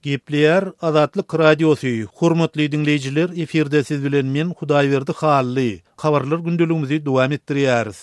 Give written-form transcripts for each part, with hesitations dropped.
Gepleyer Azatlyk radiosu. Hormatly dinleyijiler, eferde siz bilen men Hudaýberdi Hally. Habarlar gündeligimizi dowam etdirýäris.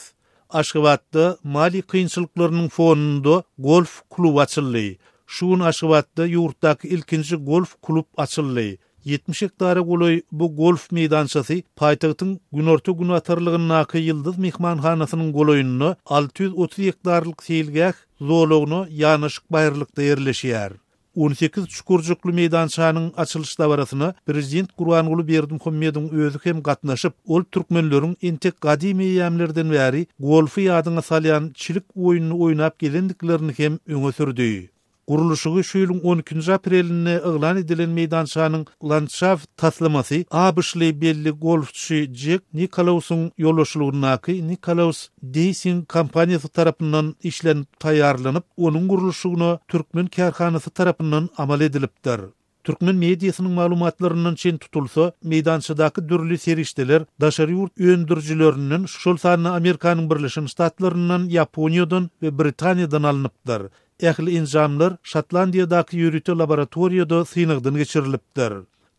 Aşgabatda mali kynçylyklarynyň fonunda golf kluby açyldy. Şuň Aşgabatda ýurtdaky ilkinji golf klub açyldy. 70 hektara goly bu golf meydançasy paýtagtyň günorta gün atarlygynaky Ýyldız mehmanhanasynyň goloýuny 630 hektarlyk seýilgäh zowlagyny ýanyşyk baýrlykda ýerleşýär. 18 çukurjukly meydançanyň açylyş dabarasyna Prezident Gurbanguly Berdimuhammedow özü hem gatnaşyp, ol türkmenleriň entek gadymy ýamlardan bäri golfy ýadyna salýan çilik oýunyny oýnap gelendiklerini hem öňe sürdi. Guruluşy şu ýylyň 12 aprelinde eglan edilen meydançanyň landşaft taslamasy ABŞly belli golfçy Jack Nicklaus'un ýollaşylygynaky Nicklaus Deising kompaniýasy tarapyndan işlenip taýýarlanyp, onuň guruluşyna türkmen kärhanasy tarapyndan amal edilipdir. Türkmen mediasynyň maglumatlaryndan çen tutulsa, meydançadaky dürli serişdeler daşary ýurt öndürjülerinden şol sany Amerikanyň Birleşen Ştatlaryndan, Ýaponiýadan we Britaniýadan alınıpdyr. Ähli injamlar Şotlandiýadaky ýürütme laboratoriýada synagdan geçirilipdir.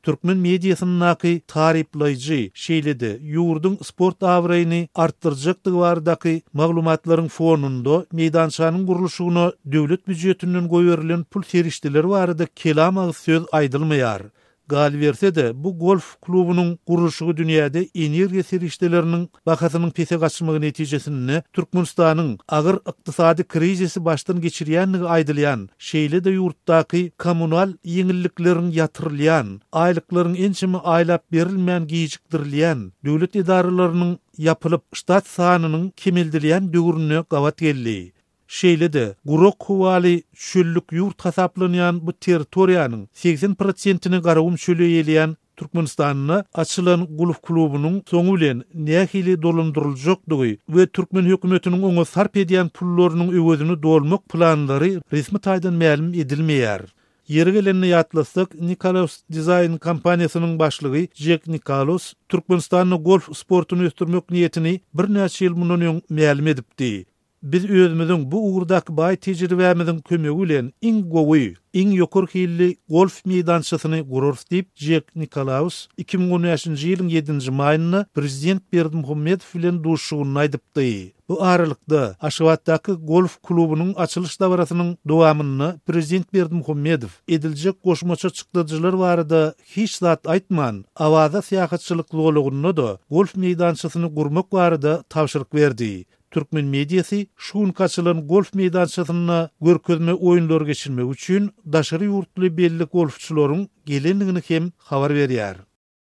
Türkmen mediasynyň taryplayjy şeýledi, ýurdun sport awraýyny artdyrjakdygy baradaky maglumatlaryň fonunda meydançanyň guruluşyna döwlet büdjetinden goýurylan pul serişdeler barada kelam söz aýdylmaýar. Gal berse de bu golf klubunyň guruluşy dünýäde energiýa serişdeleriniň bahasynyň pese gaçmagy netijesinde Türkmenistanyň agyr ykdysady krizisi başdan geçirýänligi aýdylýan, şeýle de ýurtdaky kommunal ýeňillikleriň ýatyrylýan, aýlyklaryň ençimi aýlap berilmän giýjikdirilýän, döwlet idaralarynyň ýapylyp ştat sanynyň kemildirilen döwrüne gawat geldi. Şeýle de Gurok huwaly çöllük ýurt hasaplanýan bu territoriýanyň 80%-ni garawum çölü ýelýän Türkmenistanyna açylan golf klubunyň soňu bilen nähili dolandyryljakdygy we Türkmen hökümetiniň oňa sarp edýän pullarynyň öwözüni dolmak planlary resmi taýdan ma'lum edilmeýär. Ýeri gelenine ýatlasak, Nicklaus Design kompaniýasynyň başlygy Jack Nicklaus Türkmenistanyň golf sportuny ösdürmek niýetini bir näçe ýyl mundan öň ma'lum edipdi. Biz özümüzün bu uğurdaky baý tejribämiziň kömegi bilen iň gowy, iň ýokary hilli golf meydançasyny gururs diýip Jack Nicklaus 2013-nji ýylyň 7-nji maýyna Prezident Berdimuhammedow bilen duşugyny aýdypdy. Bu aralykda Aşgabatdaky golf klubunyň açylyş dabarasynyň dowamyny Prezident Berdimuhammedow ediljek goşmaça çykdyjylar barada hiç zat aýtman, awaza syýasatçylyk zowlagyna da golf meydançasyny gurmak barada tapşyryk berdi. Türkmen mediasy şuň kaçylan golf meydançasyna görkezme oýunlar geçirmek üçin daşary ýurtly belli golfçylaryň gelendigini hem habar berýär.